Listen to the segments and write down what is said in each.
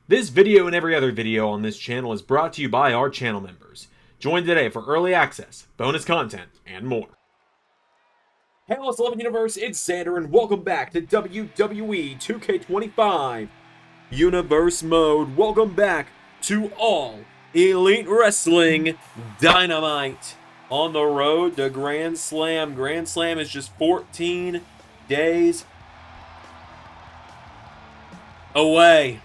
This video and every other video on this channel is brought to you by our channel members. Join today for early access, bonus content, and more. Hey, Lost 11 Universe, it's Xander, and welcome back to WWE 2K25 Universe Mode. Welcome back to All Elite Wrestling Dynamite on the road to Grand Slam. Grand Slam is just 14 days away.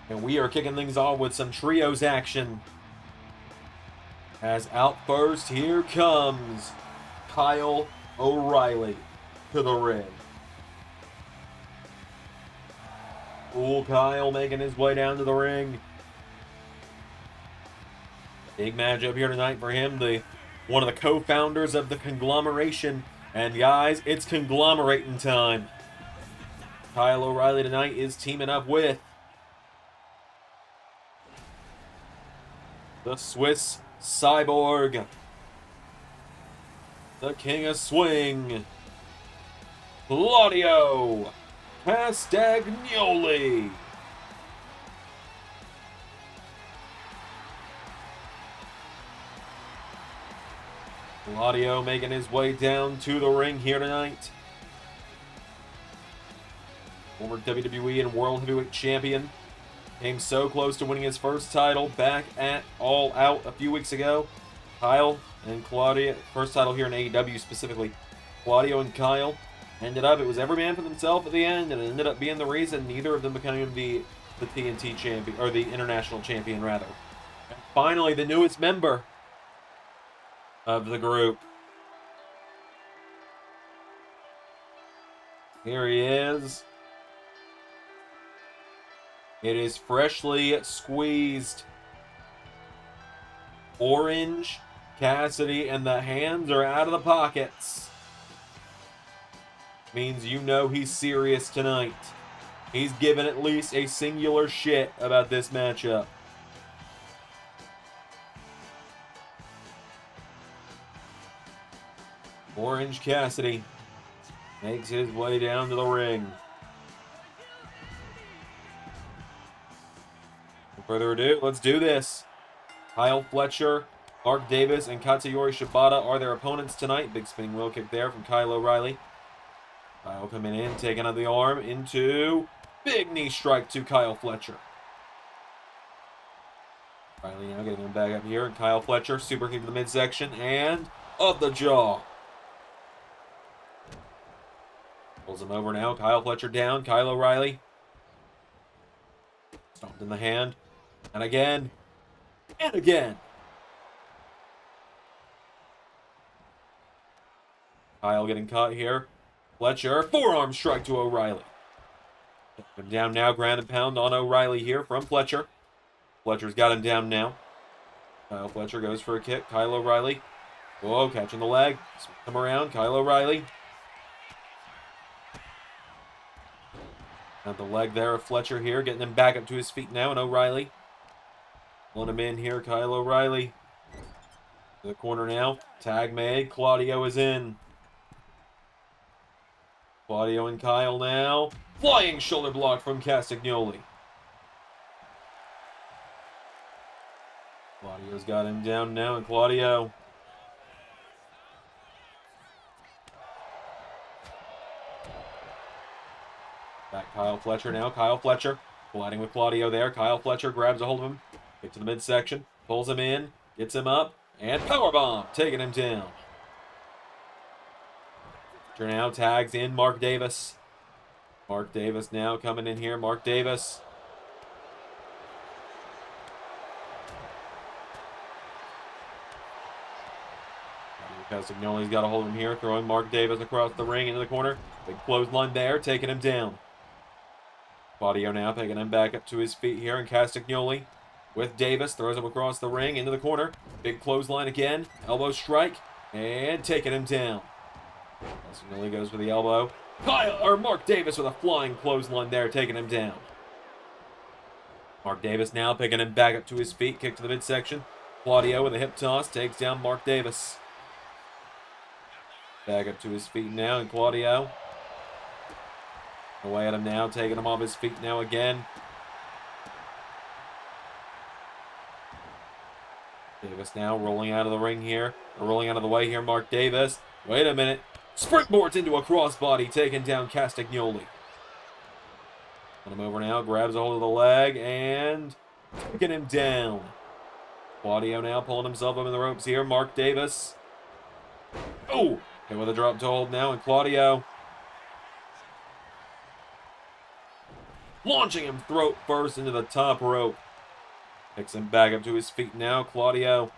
And we are kicking things off with some trios action. As out first, here comes Kyle O'Reilly to the ring. Cool Kyle making his way down to the ring. Big matchup here tonight for him, one of the co-founders of the conglomeration. And guys, it's conglomerating time. Kyle O'Reilly tonight is teaming up with the Swiss Cyborg, the King of Swing, Claudio Castagnoli. Claudio making his way down to the ring here tonight. Former WWE and World Heavyweight Champion. Came so close to winning his first title back at All Out a few weeks ago. Kyle and Claudio, first title here in AEW specifically. Claudio and Kyle ended up, it was every man for themselves at the end, and it ended up being the reason neither of them becoming the TNT champion, or the international champion rather. And finally, the newest member of the group. Here he is. It is freshly squeezed Orange Cassidy, and the hands are out of the pockets. Means you know he's serious tonight. He's given at least a singular shit about this matchup. Orange Cassidy makes his way down to the ring. Further ado, let's do this. Kyle Fletcher, Mark Davis, and Katsuyori Shibata are their opponents tonight. Big spinning wheel kick there from Kyle O'Reilly. Kyle coming in, taking out the arm into big knee strike to Kyle Fletcher. O'Reilly now getting him back up here, and Kyle Fletcher super kick to the midsection and up the jaw. Pulls him over now. Kyle Fletcher down. Kyle O'Reilly stomped in the hand. And again, and again. Kyle getting caught here. Fletcher, forearm strike to O'Reilly. Him down now, ground and pound on O'Reilly here from Fletcher. Fletcher's got him down now. Kyle Fletcher goes for a kick. Kyle O'Reilly. Whoa, catching the leg. Come around, Kyle O'Reilly. Got the leg there of Fletcher here, getting him back up to his feet now, and O'Reilly. Pulling him in here, Kyle O'Reilly. To the corner now. Tag made. Claudio is in. Claudio and Kyle now. Flying shoulder block from Castagnoli. Claudio's got him down now, and Claudio. Back Kyle Fletcher now. Kyle Fletcher colliding with Claudio there. Kyle Fletcher grabs a hold of him. Kick to the midsection, pulls him in, gets him up, and powerbomb, taking him down. Fletcher now tags in Mark Davis. Mark Davis now coming in here. Mark Davis. Castagnoli's got a hold of him here, throwing Mark Davis across the ring into the corner. Big clothesline there, taking him down. Claudio now picking him back up to his feet here, and Castagnoli with Davis, throws him across the ring, into the corner. Big clothesline again, elbow strike, and taking him down. Castagnoli goes for the elbow. Mark Davis with a flying clothesline there, taking him down. Mark Davis now picking him back up to his feet, kick to the midsection. Claudio with a hip toss, takes down Mark Davis. Back up to his feet now, and Claudio Away at him now, taking him off his feet now again. Davis now rolling out of the ring here. Or rolling out of the way here, Mark Davis. Wait a minute. Springboards into a crossbody, taking down Castagnoli. Put him over now, grabs a hold of the leg, and taking him down. Claudio now pulling himself up in the ropes here. Mark Davis. Oh! Hit with a drop to hold now, and Claudio launching him throat first into the top rope. Picks him back up to his feet now, Claudio.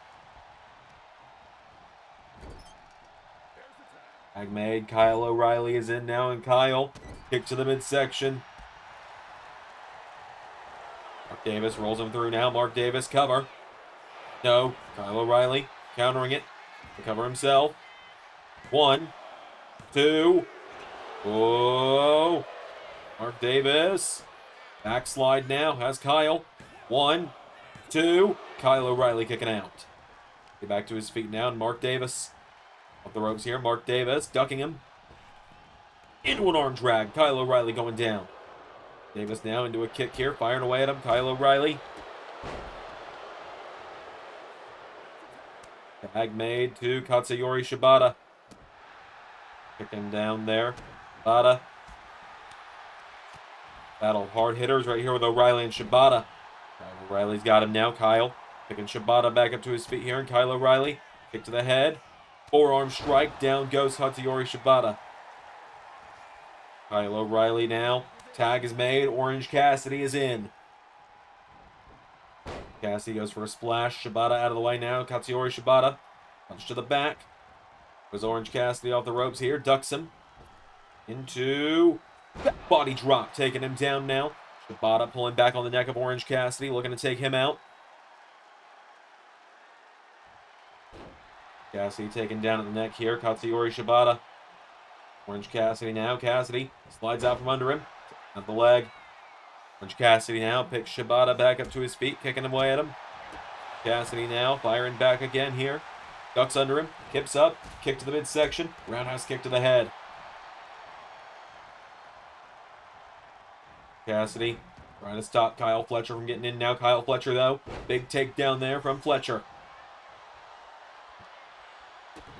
Tag made. Kyle O'Reilly is in now, and Kyle kick to the midsection. Mark Davis rolls him through now. Mark Davis cover. No. Kyle O'Reilly countering it to cover himself. 1, 2. Whoa. Mark Davis. Backslide now. Has Kyle. 1, 2. Kyle O'Reilly kicking out. Get back to his feet now. And Mark Davis up the ropes here. Mark Davis ducking him. Into an arm drag. Kyle O'Reilly going down. Davis now into a kick here. Firing away at him. Kyle O'Reilly. Tag made to Katsuyori Shibata. Kicking down there. Shibata. Battle of hard hitters right here with O'Reilly and Shibata. O'Reilly's got him now. Kyle picking Shibata back up to his feet here. And Kyle O'Reilly. Kick to the head. Forearm strike. Down goes Katsuyori Shibata. Kyle O'Reilly now. Tag is made. Orange Cassidy is in. Cassidy goes for a splash. Shibata out of the way now. Katsuyori Shibata. Punch to the back. Goes Orange Cassidy off the ropes here. Ducks him. Into body drop. Taking him down now. Shibata pulling back on the neck of Orange Cassidy. Looking to take him out. Cassidy taken down at the neck here. Katsuyori Shibata. Orange Cassidy now. Cassidy slides out from under him. At the leg. Orange Cassidy now picks Shibata back up to his feet, kicking him away at him. Cassidy now firing back again here. Ducks under him, kips up, kick to the midsection, roundhouse kick to the head. Cassidy trying to stop Kyle Fletcher from getting in now. Kyle Fletcher though, big takedown there from Fletcher.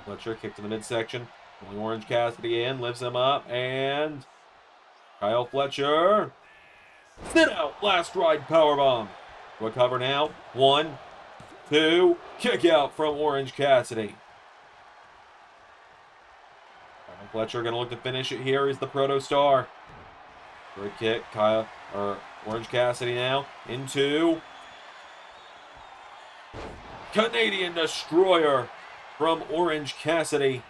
Fletcher kick to the midsection, pulling Orange Cassidy in, lifts him up, and Kyle Fletcher. Sit out, last ride powerbomb. Recover now. 1, 2. Kick out from Orange Cassidy. Kyle Fletcher gonna look to finish it here. He's the proto star. For a kick, Orange Cassidy now into Canadian Destroyer from Orange Cassidy.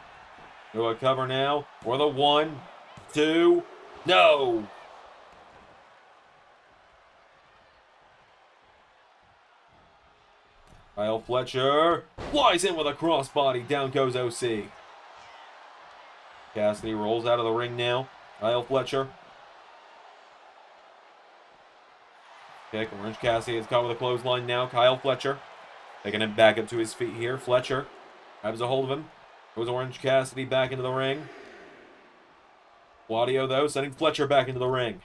Do a cover now for the 1, 2. No. Kyle Fletcher flies in with a crossbody. Down goes OC. Cassidy rolls out of the ring now. Kyle Fletcher. Kick. Orange Cassidy is caught with a clothesline now. Kyle Fletcher. Taking him back up to his feet here. Fletcher grabs a hold of him. Goes Orange Cassidy back into the ring. Claudio, though, sending Fletcher back into the ring.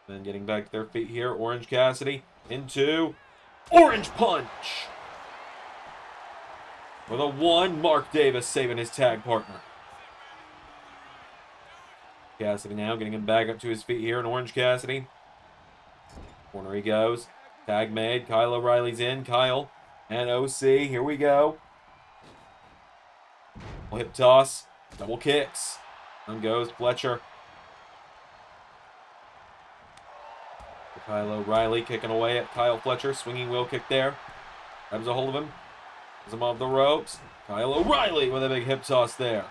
Then getting back to their feet here. Orange Cassidy into Orange Punch. For the 1, Mark Davis saving his tag partner. Cassidy now getting him back up to his feet here. And Orange Cassidy. Corner he goes. Tag made. Kyle O'Reilly's in. Kyle and OC. Here we go. Hip toss. Double kicks. On goes Fletcher. Kyle O'Reilly kicking away at Kyle Fletcher. Swinging wheel kick there. Grabs a hold of him. Gets him off the ropes. Kyle O'Reilly with a big hip toss there.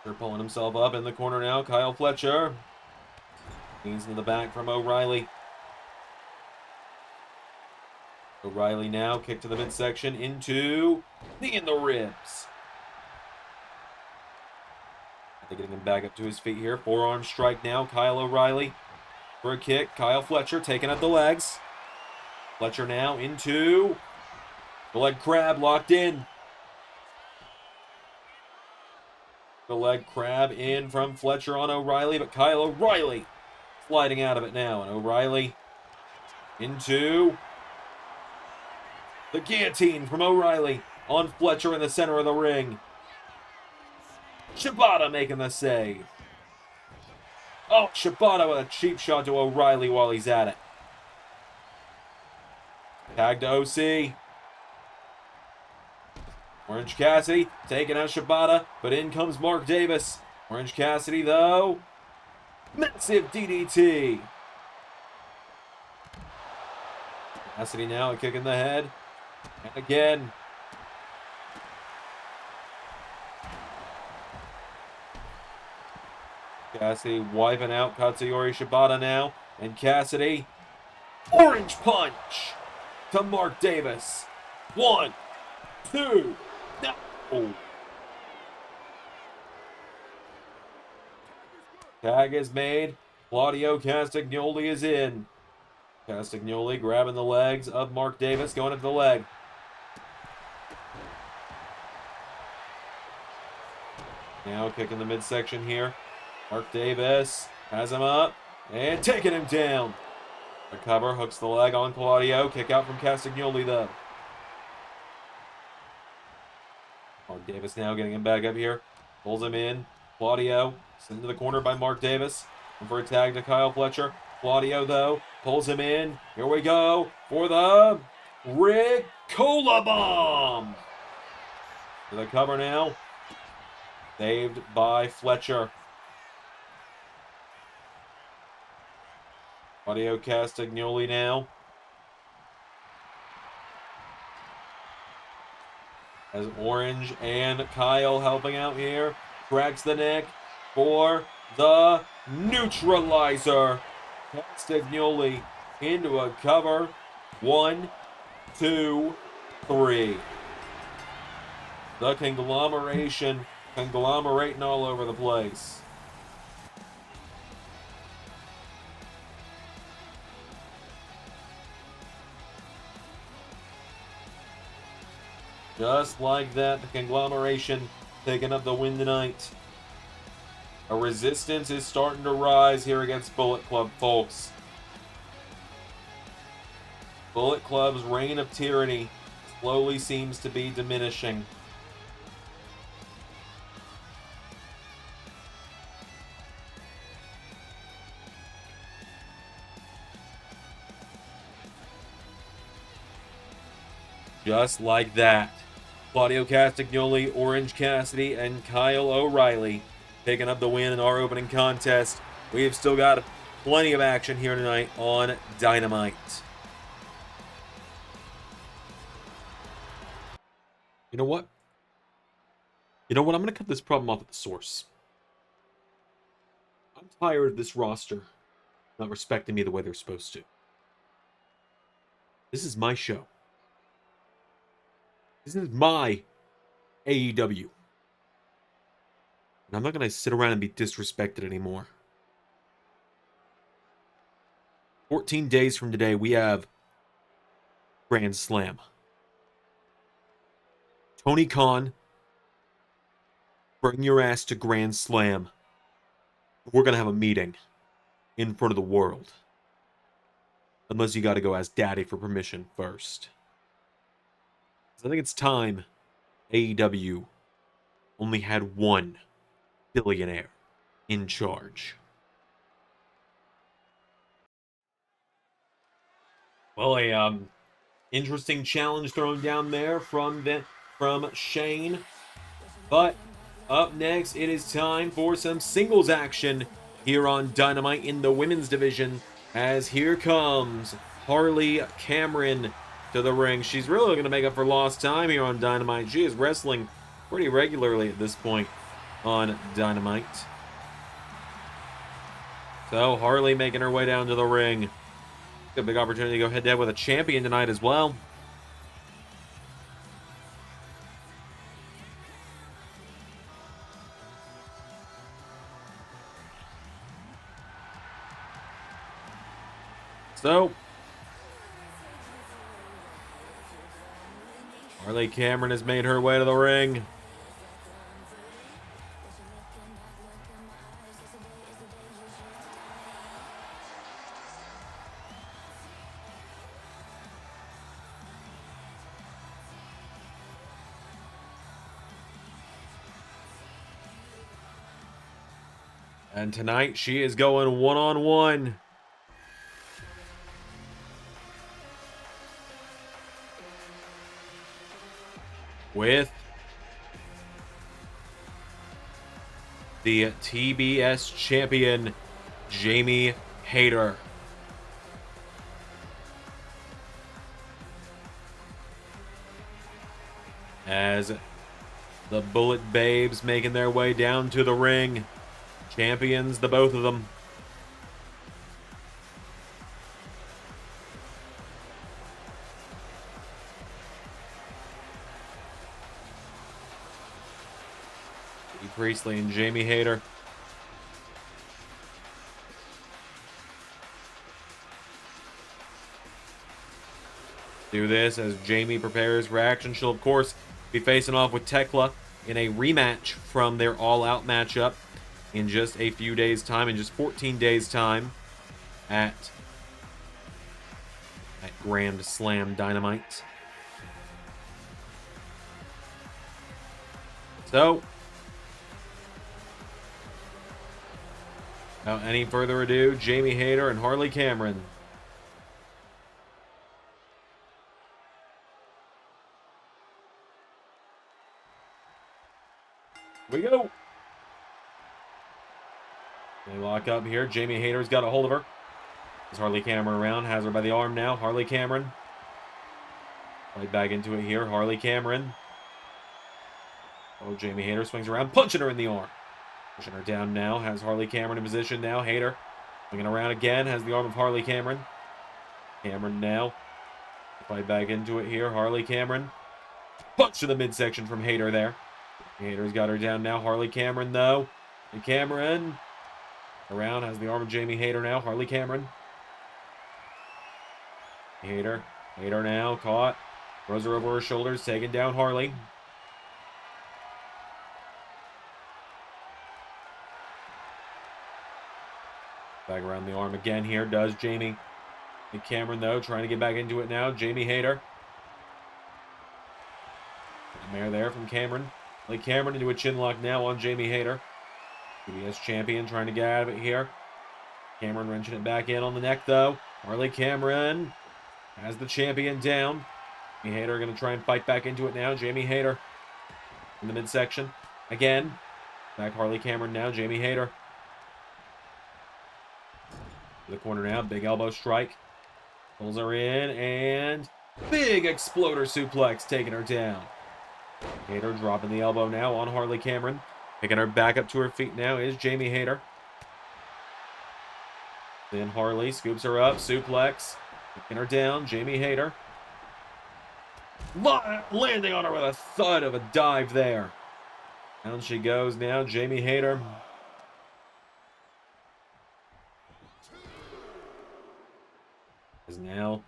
They're pulling himself up in the corner now. Kyle Fletcher. Knees into the back from O'Reilly. O'Reilly now kick to the midsection into knee in the ribs. They're getting him back up to his feet here. Forearm strike now. Kyle O'Reilly for a kick. Kyle Fletcher taking out the legs. Fletcher now into the leg crab locked in. The leg crab in from Fletcher on O'Reilly, but Kyle O'Reilly sliding out of it now. And O'Reilly into the guillotine from O'Reilly on Fletcher in the center of the ring. Shibata making the save. Oh, Shibata with a cheap shot to O'Reilly while he's at it. Tag to OC. Orange Cassidy taking out Shibata, but in comes Mark Davis. Orange Cassidy, though. Massive DDT. Cassidy now a kick in the head. And again. Cassidy wiping out Katsuyori Shibata now. And Cassidy. Orange punch to Mark Davis. 1, 2. No. Tag is made. Claudio Castagnoli is in. Castagnoli grabbing the legs of Mark Davis, going into the leg. Now kicking the midsection here. Mark Davis has him up and taking him down. The cover hooks the leg on Claudio. Kick out from Castagnoli though. Mark Davis now getting him back up here. Pulls him in. Claudio sent to the corner by Mark Davis. And for a tag to Kyle Fletcher. Claudio, though, pulls him in. Here we go for the Ricola Bomb. To the cover now. Saved by Fletcher. Claudio Castagnoli now. As Orange and Kyle helping out here. Cracks the neck for the neutralizer. Castagnoli into a cover. 1, 2, 3. The conglomeration conglomerating all over the place. Just like that, the conglomeration taking up the win tonight. A resistance is starting to rise here against Bullet Club, folks. Bullet Club's reign of tyranny slowly seems to be diminishing. Just like that. Claudio Castagnoli, Orange Cassidy, and Kyle O'Reilly picking up the win in our opening contest. We have still got plenty of action here tonight on Dynamite. You know what? I'm going to cut this problem off at the source. I'm tired of this roster not respecting me the way they're supposed to. This is my show. This is my AEW. And I'm not going to sit around and be disrespected anymore. 14 days from today, we have Grand Slam. Tony Khan, bring your ass to Grand Slam. We're going to have a meeting in front of the world. Unless you got to go ask Daddy for permission first. I think it's time AEW only had one billionaire in charge. Well, a interesting challenge thrown down there from Shane. But up next, it is time for some singles action here on Dynamite in the women's division. As here comes Harley Cameron to the ring. She's really going to make up for lost time here on Dynamite. She is wrestling pretty regularly at this point on Dynamite. So Harley making her way down to the ring. Got a big opportunity to go head-to-head with a champion tonight as well. So Harley Cameron has made her way to the ring. And tonight she is going one-on-one with the TBS champion, Jamie Hayter. As the Bullet Babes making their way down to the ring. Champions, the both of them. Bea Priestley and Jamie Hayter. Do this as Jamie prepares for action. She'll, of course, be facing off with Tekla in a rematch from their all-out matchup in just a few days' time, in just 14 days' time at Grand Slam Dynamite. So, without any further ado, Jamie Hayter and Harley Cameron. Here we go. They lock up here. Jamie Hayter's got a hold of her. Is Harley Cameron around? Has her by the arm now. Harley Cameron. Right back into it here. Harley Cameron. Oh, Jamie Hayter swings around, punching her in the arm. Pushing her down now. Has Harley Cameron in position now. Hayter swinging around again. Has the arm of Harley Cameron. Cameron now. Right back into it here. Harley Cameron. Punch to the midsection from Hayter there. Hayter's got her down now. Harley Cameron, though. And Cameron around, has the arm of Jamie Hayter now. Harley Cameron. Hayter now, caught. Throws her over her shoulders, taking down Harley. Back around the arm again here, does Jamie. And Cameron, though, trying to get back into it now. Jamie Hayter. Mare there from Cameron. Harley Cameron into a chin lock now on Jamie Hayter. TBS champion trying to get out of it here. Cameron wrenching it back in on the neck, though. Harley Cameron has the champion down. Jamie Hayter going to try and fight back into it now. Jamie Hayter in the midsection. Again. Back Harley Cameron now. Jamie Hayter. To the corner now. Big elbow strike. Pulls her in and big exploder suplex taking her down. Hayter dropping the elbow now on Harley Cameron. Picking her back up to her feet now is Jamie Hayter. Then Harley scoops her up. Suplex. Picking her down. Jamie Hayter. Landing on her with a thud of a dive there. Down she goes now. Jamie Hayter. Is now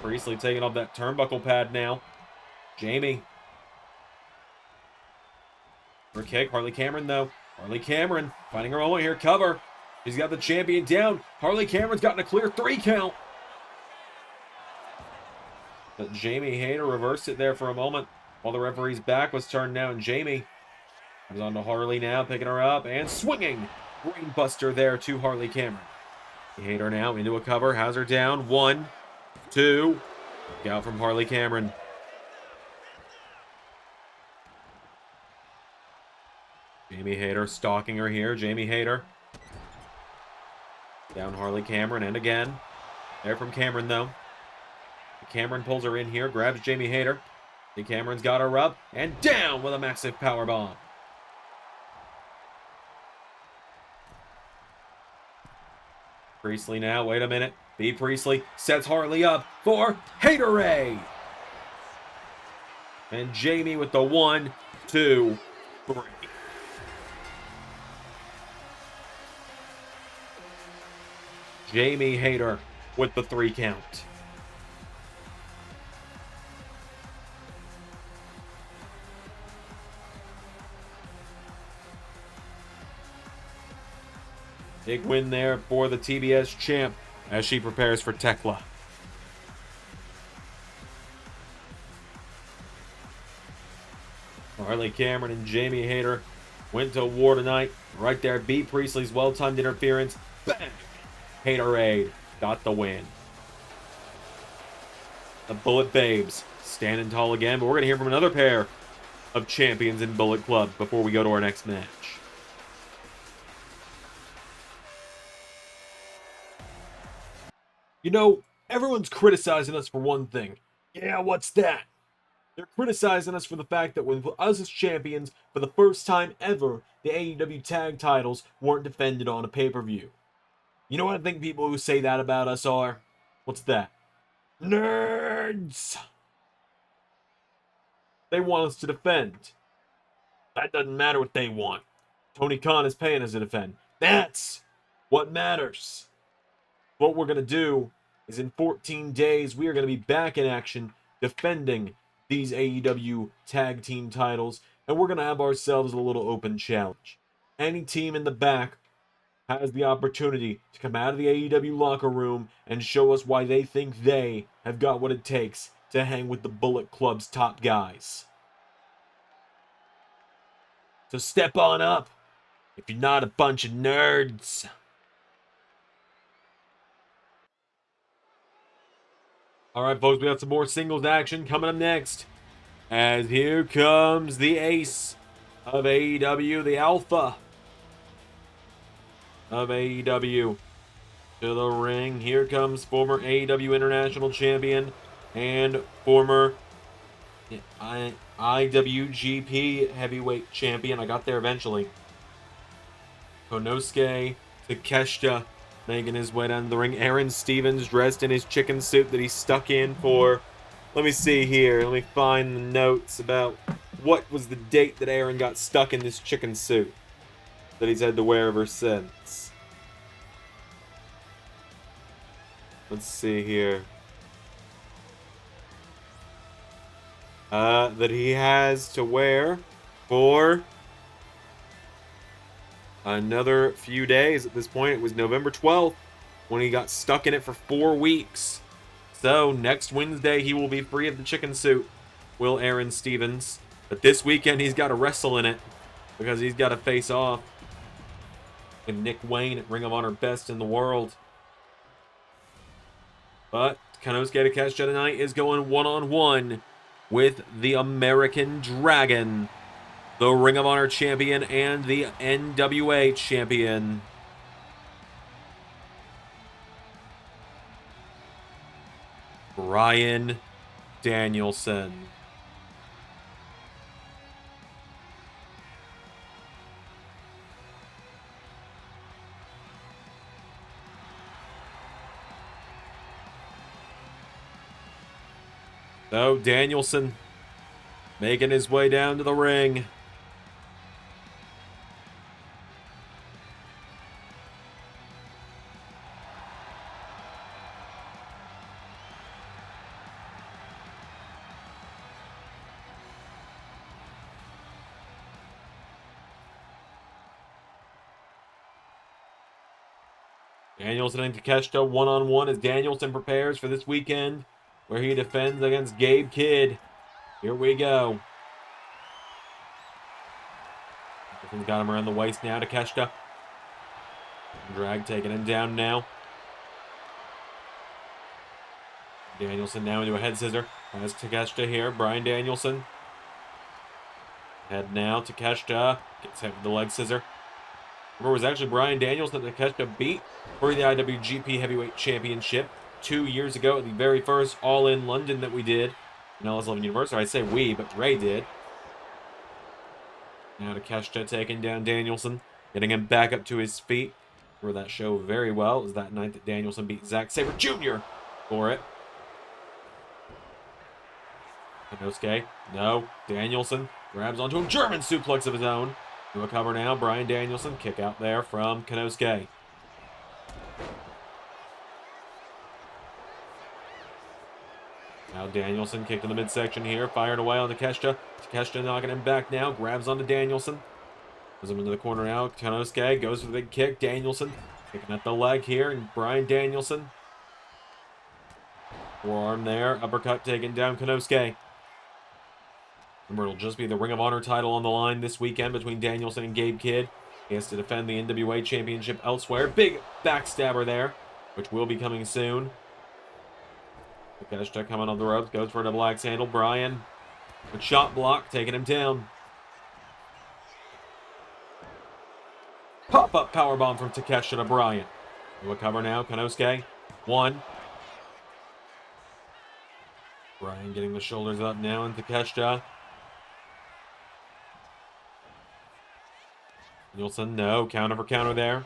Priestley taking off that turnbuckle pad now. Jamie. For a kick. Harley Cameron, though. Harley Cameron finding her moment here. Cover. She's got the champion down. Harley Cameron's gotten a clear 3 count. But Jamie Hayter reversed it there for a moment while the referee's back was turned now. And Jamie comes on to Harley now, picking her up and swinging. Brainbuster there to Harley Cameron. Hayter now into a cover. Has her down. 1, 2. Look out from Harley Cameron. Jamie Hayter stalking her here. Jamie Hayter. Down Harley Cameron and again. There from Cameron, though. Cameron pulls her in here. Grabs Jamie Hayter. Cameron's got her up. And down with a massive powerbomb. Priestley now. Wait a minute. Bea Priestley sets Harley up for Hayter. And Jamie with the 1, 2, 3. Jamie Hayter with the 3 count. Big win there for the TBS champ as she prepares for Tekla. Harley Harley Cameron and Jamie Hayter went to war tonight. Right there, beat Priestley's well-timed interference. Bang! Haterade got the win. The Bullet Babes standing tall again, but we're going to hear from another pair of champions in Bullet Club before we go to our next match. You know, everyone's criticizing us for one thing. Yeah, what's that? They're criticizing us for the fact that with us as champions, for the first time ever, the AEW tag titles weren't defended on a pay-per-view. You know what I think people who say that about us are? What's that? Nerds! They want us to defend. That doesn't matter what they want. Tony Khan is paying us to defend. That's what matters. What we're going to do is in 14 days, we are going to be back in action defending these AEW tag team titles, and we're going to have ourselves a little open challenge. Any team in the back has the opportunity to come out of the AEW locker room and show us why they think they have got what it takes to hang with the Bullet Club's top guys. So step on up if you're not a bunch of nerds. Alright folks, we got some more singles action coming up next. As here comes the ace of AEW, the alpha of AEW to the ring. Here comes former AEW International Champion and former IWGP Heavyweight Champion. I got there eventually. Konosuke Takeshita making his way down the ring. Aaron Stevens dressed in his chicken suit that he stuck in for... Let me see here. Let me find the notes about what was the date that Aaron got stuck in this chicken suit that he's had to wear ever since. Let's see here. That he has to wear for another few days. At this point, it was November 12th when he got stuck in it for 4 weeks. So, next Wednesday, he will be free of the chicken suit, will Aaron Stevens. But this weekend, he's got to wrestle in it because he's got to face off with Nick Wayne at Ring of Honor Best in the World. But Konosuke Takeshita tonight is going one-on-one with the American Dragon, the Ring of Honor champion and the NWA champion. Bryan Danielson. So Danielson making his way down to the ring. Danielson and Takeshita one-on-one as Danielson prepares for this weekend where he defends against Gabe Kidd. Here we go. He's got him around the waist now. Takeshita. Drag taking him down now. Danielson now into a head scissor. Has Takeshita here. Bryan Danielson. Head now. Takeshita gets hit with the leg scissor. Remember, it was actually Bryan Danielson that Takeshita beat for the IWGP Heavyweight Championship 2 years ago at the very first All In London that we did in LS 11 Universal. I say we, but Ray did. Now Takeshita taking down Danielson, getting him back up to his feet. Remember that show very well. It was that night that Danielson beat Zack Sabre Jr. for it. Konosuke, no. Danielson grabs onto him. German suplex of his own. Do a cover now. Bryan Danielson, kick out there from Konosuke. Now Danielson kicked in the midsection here, fired away on Takeshita. Takeshita knocking him back now, grabs onto Danielson. Puts him into the corner now. Konosuke goes for the big kick. Danielson kicking at the leg here, and Bryan Danielson. Forearm there, uppercut taking down Konosuke. Remember, it'll just be the Ring of Honor title on the line this weekend between Danielson and Gabe Kidd. He has to defend the NWA Championship elsewhere. Big backstabber there, which will be coming soon. Takeshita coming on the ropes, goes for a double axe handle. Bryan, with shot block, taking him down. Pop-up powerbomb from Takeshita to Bryan. We'll cover now, Konosuke. 1. Bryan getting the shoulders up now, and Takeshita. Danielson, no, counter for counter there.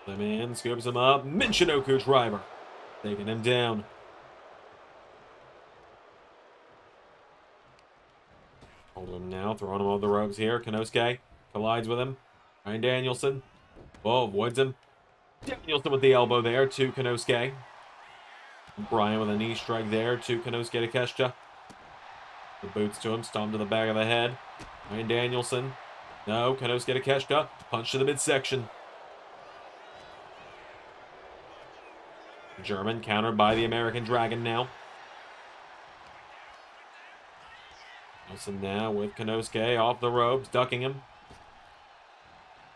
Him in, scoops him up. Michinoku driver, taking him down. Hold him now, throwing him over the ropes here. Konosuke collides with him. Bryan Danielson. Whoa, avoids him. Danielson with the elbow there to Konosuke. Bryan with a knee strike there to Konosuke Takeshita. The boots to him, stomp to the back of the head. Bryan Danielson. No, Konosuke Takeshita. Punch to the midsection. German countered by the American Dragon now. Danielson now with Konosuke off the ropes, ducking him.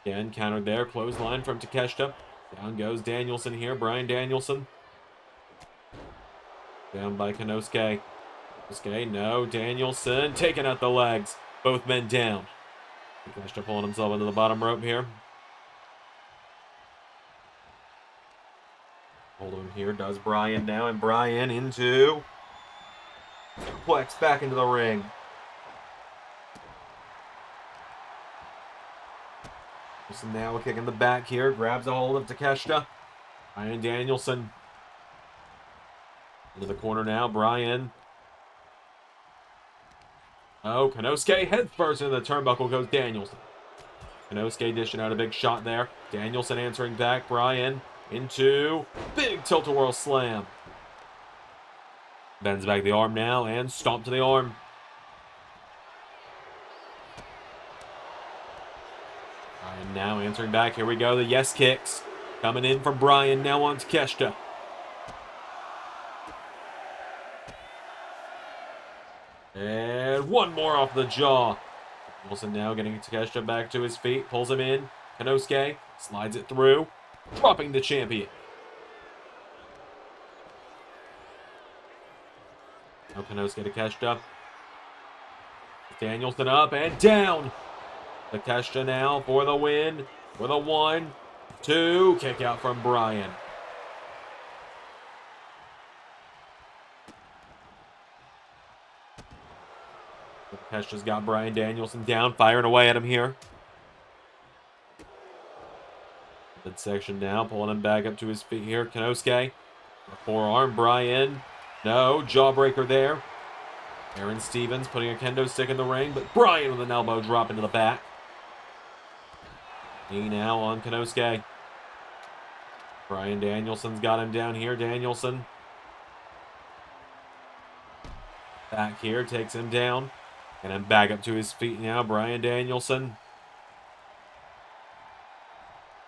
Again, countered there. Clothesline from Takeshita. Down goes Danielson here. Bryan Danielson. Down by Konosuke. Konosuke, no. Danielson taking out the legs. Both men down. Takeshita pulling himself into the bottom rope here. Hold him here. Does Bryan now. And Bryan into suplex back into the ring. Danielson now a kick in the back here. Grabs a hold of Takeshita. Bryan Danielson. Into the corner now. Bryan. Oh, Konosuke head first into the turnbuckle goes Danielson. Konosuke dishing out a big shot there. Danielson answering back. Bryan into big tilt-a-whirl slam. Bends back the arm now and stomp to the arm. Bryan now answering back. Here we go. The yes kicks coming in from Bryan now on Takeshita. And one more off the jaw. Wilson now getting Takeshita back to his feet. Pulls him in. Konosuke slides it through. Dropping the champion. Now Konosuke Takeshita. Danielson up and down. Takeshita now for the win. With a 1, 2. Kick out from Bryan. Takeshita's got Bryan Danielson down, firing away at him here. Midsection now, pulling him back up to his feet here. Konosuke, forearm, Bryan. No, jawbreaker there. Aaron Stevens putting a kendo stick in the ring, but Bryan with an elbow drop into the back. Knee now on Konosuke. Bryan Danielson's got him down here. Danielson. Back here, takes him down. And then back up to his feet now, Bryan Danielson.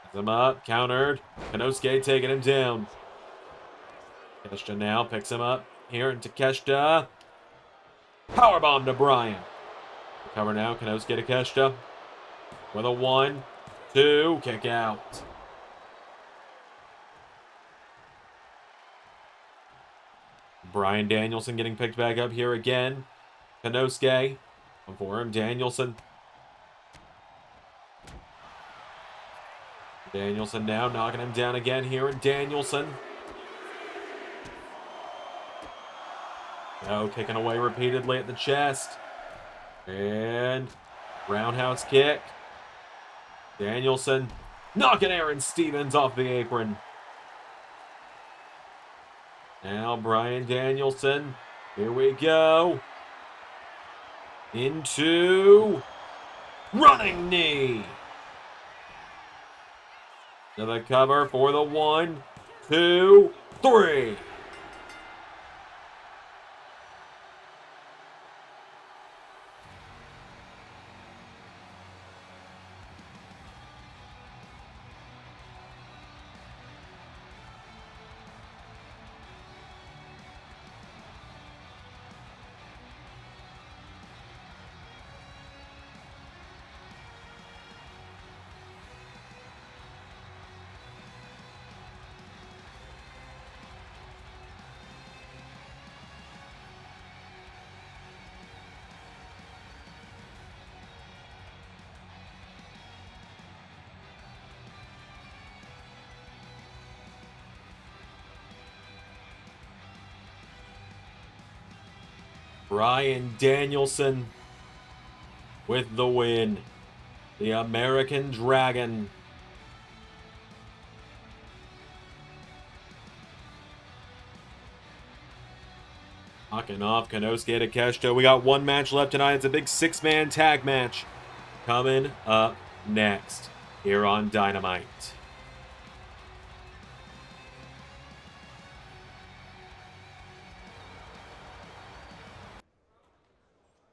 Gets him up, countered. Konosuke taking him down. Takeshita now picks him up here, and Takeshita. Powerbomb to Bryan. Cover now, Konosuke Takeshita. With a 1, 2, kick out. Bryan Danielson getting picked back up here again. Konosuke. For him, Danielson. Danielson now knocking him down again here, and Danielson. No, kicking away repeatedly at the chest. And roundhouse kick. Danielson knocking Aaron Stevens off the apron. Now Bryan Danielson. Here we go. Into running knee. To the cover for the 1, 2, 3. Bryan Danielson with the win. The American Dragon. Knocking off Konosuke Takeshita. We got one match left tonight. It's a big 6-man tag match coming up next here on Dynamite.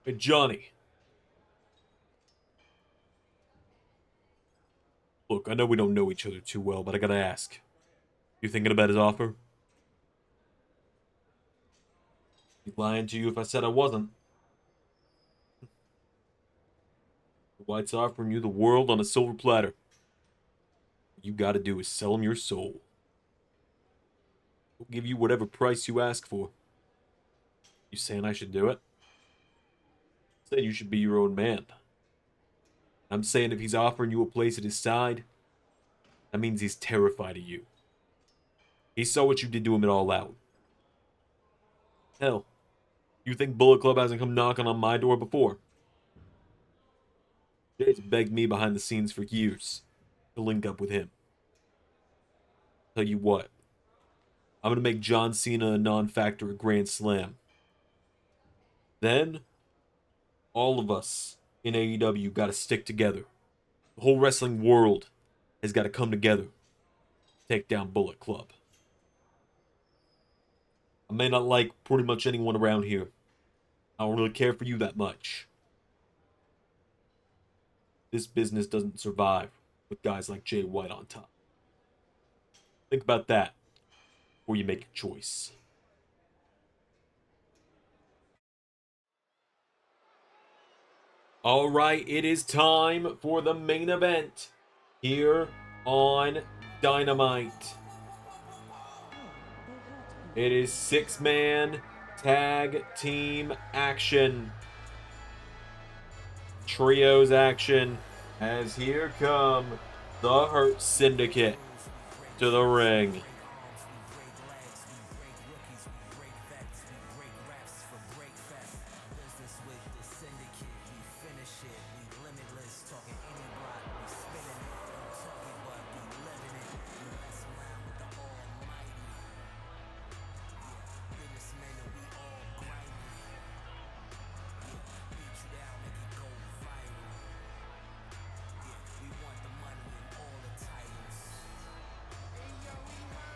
Hey, Johnny. Look, I know we don't know each other too well, but I gotta ask. You thinking about his offer? I'd be lying to you if I said I wasn't. The White's offering you the world on a silver platter. What you gotta do is sell him your soul. He'll give you whatever price you ask for. You saying I should do it? I said you should be your own man. I'm saying if he's offering you a place at his side, that means he's terrified of you. He saw what you did to him at All Out. Hell, you think Bullet Club hasn't come knocking on my door before? Jay's begged me behind the scenes for years to link up with him. Tell you what, I'm gonna make John Cena a non-factor at Grand Slam. Then, all of us in AEW gotta stick together. The whole wrestling world has gotta come together to take down Bullet Club. I may not like pretty much anyone around here. I don't really care for you that much. This business doesn't survive with guys like Jay White on top. Think about that before you make your choice. All right, it is time for the main event here on Dynamite. It is 6-man tag team action. Trios action, as here come the Hurt Syndicate to the ring.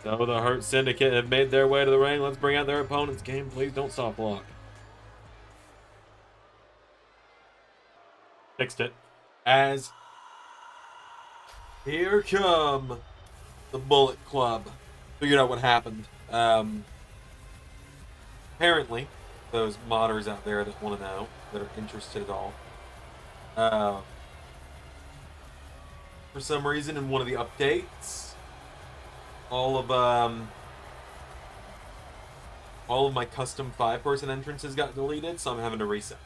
So the Hurt Syndicate have made their way to the ring. Let's bring out their opponent's game. Please don't soft lock. Fixed it. As here come the Bullet Club. Figured out what happened. Apparently, those modders out there that want to know, that are interested at all, for some reason in one of the updates, all of my custom 5-person entrances got deleted, so I'm having to reset.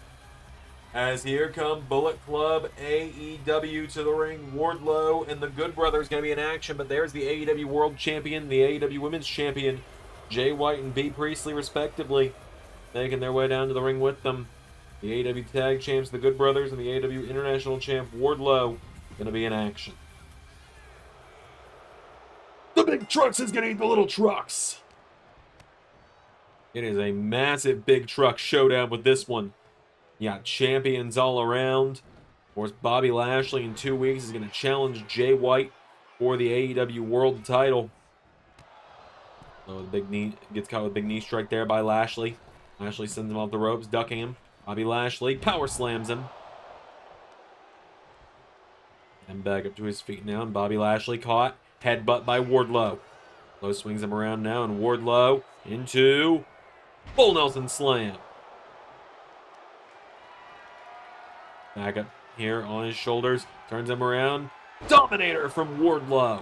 As here come Bullet Club AEW to the ring. Wardlow and the Good Brothers going to be in action, but there's the AEW World Champion, the AEW Women's Champion, Jay White and B. Priestley, respectively, making their way down to the ring with them. The AEW Tag Champs, the Good Brothers, and the AEW International Champ, Wardlow, going to be in action. The big trucks is gonna eat the little trucks. It is a massive big truck showdown with this one. You got champions all around. Of course, Bobby Lashley in 2 weeks is gonna challenge Jay White for the AEW World Title. So the big knee gets caught with a big knee strike there by Lashley. Lashley sends him off the ropes, ducking him. Bobby Lashley power slams him. And back up to his feet now, and Bobby Lashley caught. Headbutt by Wardlow. Low swings him around now, and Wardlow into full Nelson slam. Back up here on his shoulders, turns him around. Dominator from Wardlow.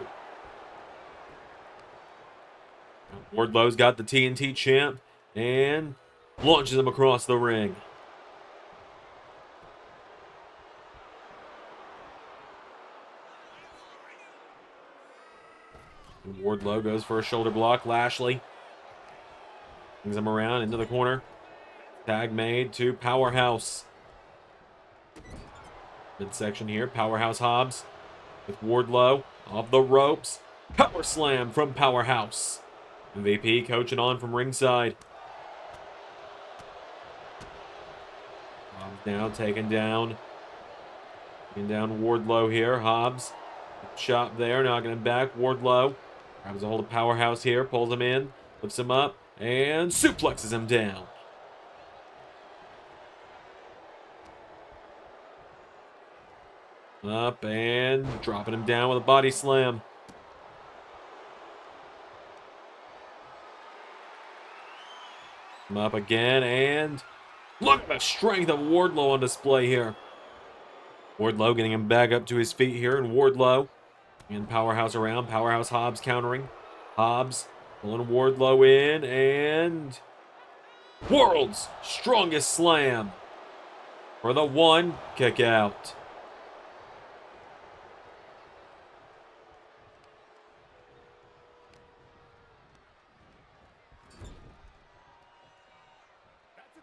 Wardlow's got the TNT champ and launches him across the ring. And Wardlow goes for a shoulder block. Lashley brings him around into the corner. Tag made to Powerhouse. Midsection here. Powerhouse Hobbs with Wardlow off the ropes. Power slam from Powerhouse. MVP coaching on from ringside. Hobbs now taking down Wardlow here. Hobbs. Shot there, knocking him back. Wardlow grabs a hold of Powerhouse here, pulls him in, lifts him up, and suplexes him down. Up and dropping him down with a body slam. Up again, and look at the strength of Wardlow on display here. Wardlow getting him back up to his feet here, and Wardlow and Powerhouse around. Powerhouse Hobbs countering. Hobbs pulling Wardlow in, and world's strongest slam for the 1 kick out.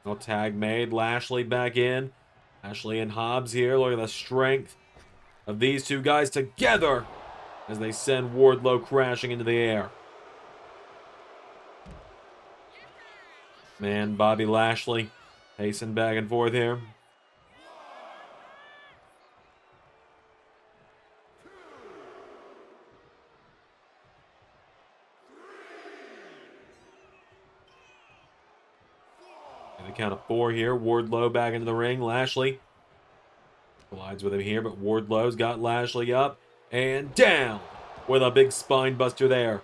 No tag made. Lashley back in. Lashley and Hobbs here. Look at the strength of these two guys together as they send Wardlow crashing into the air. Man, Bobby Lashley pacing back and forth here. And the count of 4 here. Wardlow back into the ring. Lashley collides with him here, but Wardlow's got Lashley up and down with a big spine buster there.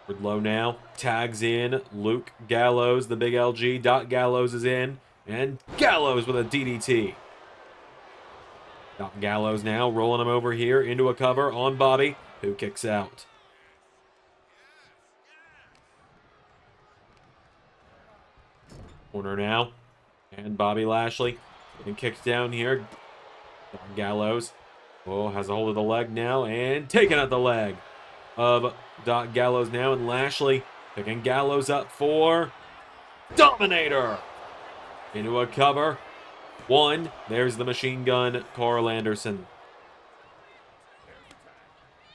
Wardlow now tags in Luke Gallows, the big LG. Doc Gallows is in, and Gallows with a DDT. Doc Gallows now rolling him over here into a cover on Bobby, who kicks out. Corner now, and Bobby Lashley getting kicked down here. Doc Gallows has a hold of the leg now, and taking out the leg of Doc Gallows now, and Lashley picking Gallows up for Dominator into a cover. 1. There's the machine gun, Carl Anderson.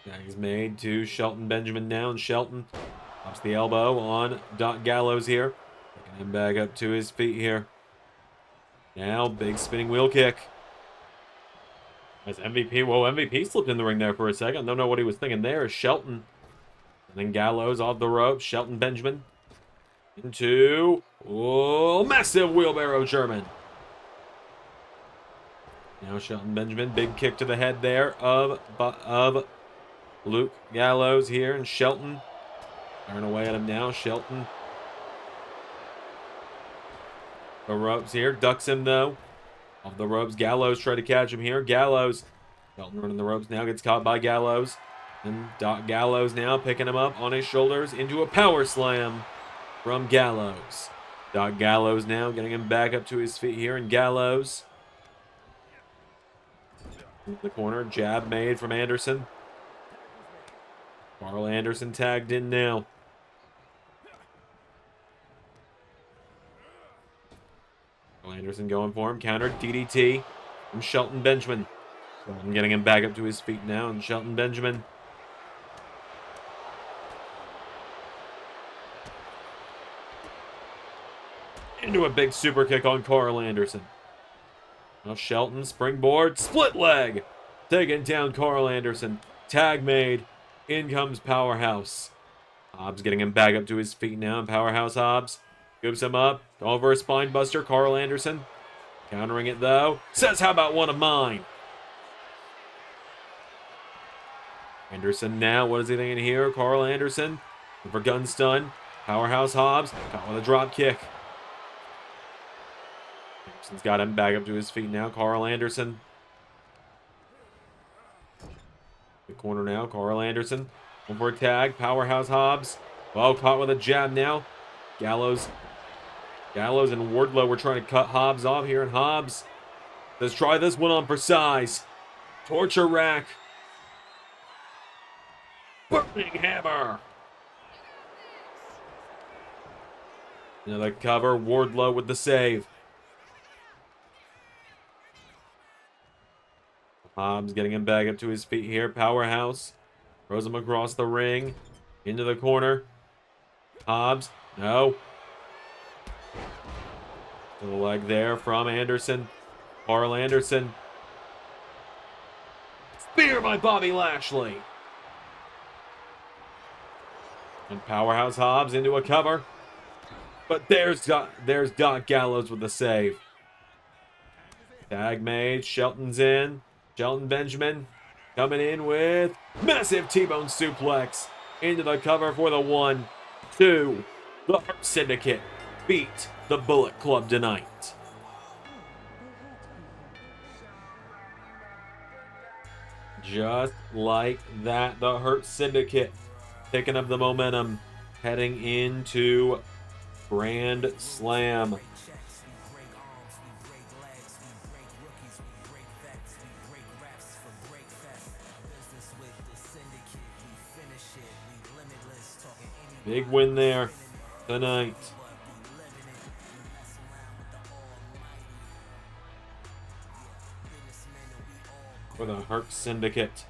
Tag is made to Shelton Benjamin now, and Shelton pops the elbow on Doc Gallows here. Picking him back up to his feet here. Now, big spinning wheel kick. As MVP slipped in the ring there for a second. Don't know what he was thinking there. Shelton. And then Gallows off the ropes. Shelton Benjamin. Into massive wheelbarrow German. Now Shelton Benjamin. Big kick to the head there of Luke Gallows here. And Shelton firing away at him now. Shelton. The ropes here. Ducks him though. Off the ropes, Gallows tried to catch him here. Gallows, Shelton running the ropes now, gets caught by Gallows. And Doc Gallows now picking him up on his shoulders into a power slam from Gallows. Doc Gallows now getting him back up to his feet here, and Gallows. In the corner, jab made from Anderson. Carl Anderson tagged in now. Anderson going for him. Countered. DDT from Shelton Benjamin. Shelton getting him back up to his feet now. And Shelton Benjamin. Into a big super kick on Carl Anderson. Now Shelton springboard. Split leg. Taking down Carl Anderson. Tag made. In comes Powerhouse. Hobbs getting him back up to his feet now. And Powerhouse Hobbs scoops him up. Over a spine buster, Carl Anderson. Countering it though. Says, how about one of mine? Anderson now, what is he thinking here? Carl Anderson. For gun stun. Powerhouse Hobbs. Caught with a drop kick. Anderson's got him back up to his feet now. Carl Anderson. The corner now. Carl Anderson. One for a tag. Powerhouse Hobbs. Oh, caught with a jab now. Gallows and Wardlow were trying to cut Hobbs off here, and Hobbs, let's try this one on for size. Torture rack. Burning hammer. Another cover. Wardlow with the save. Hobbs getting him back up to his feet here. Powerhouse throws him across the ring. Into the corner. Hobbs. No. To the leg there from Anderson. Carl Anderson. Spear by Bobby Lashley. And Powerhouse Hobbs into a cover. But there's Doc Gallows with the save. Tag made. Shelton's in. Shelton Benjamin coming in with massive T-bone suplex into the cover for the 1, 2. The Hurt Syndicate beat the Bullet Club tonight. Just like that, the Hurt Syndicate picking up the momentum heading into Grand Slam. Big win there tonight. For the Hurt Syndicate.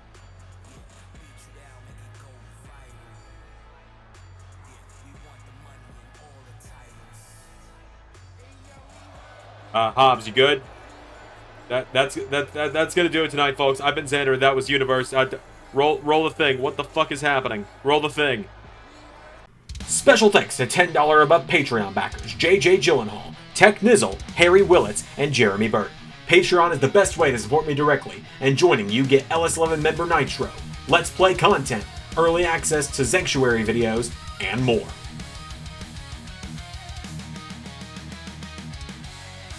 Hobbs, you good? That's gonna do it tonight, folks. I've been Xander. That was Universe. Roll the thing. What the fuck is happening? Roll the thing. Special thanks to $10 above Patreon backers JJ Gyllenhaal, Tech Nizzle, Harry Willetts, and Jeremy Burt. Patreon is the best way to support me directly, and joining you get LS11 member Nitro, Let's Play content, early access to Sanctuary videos, and more.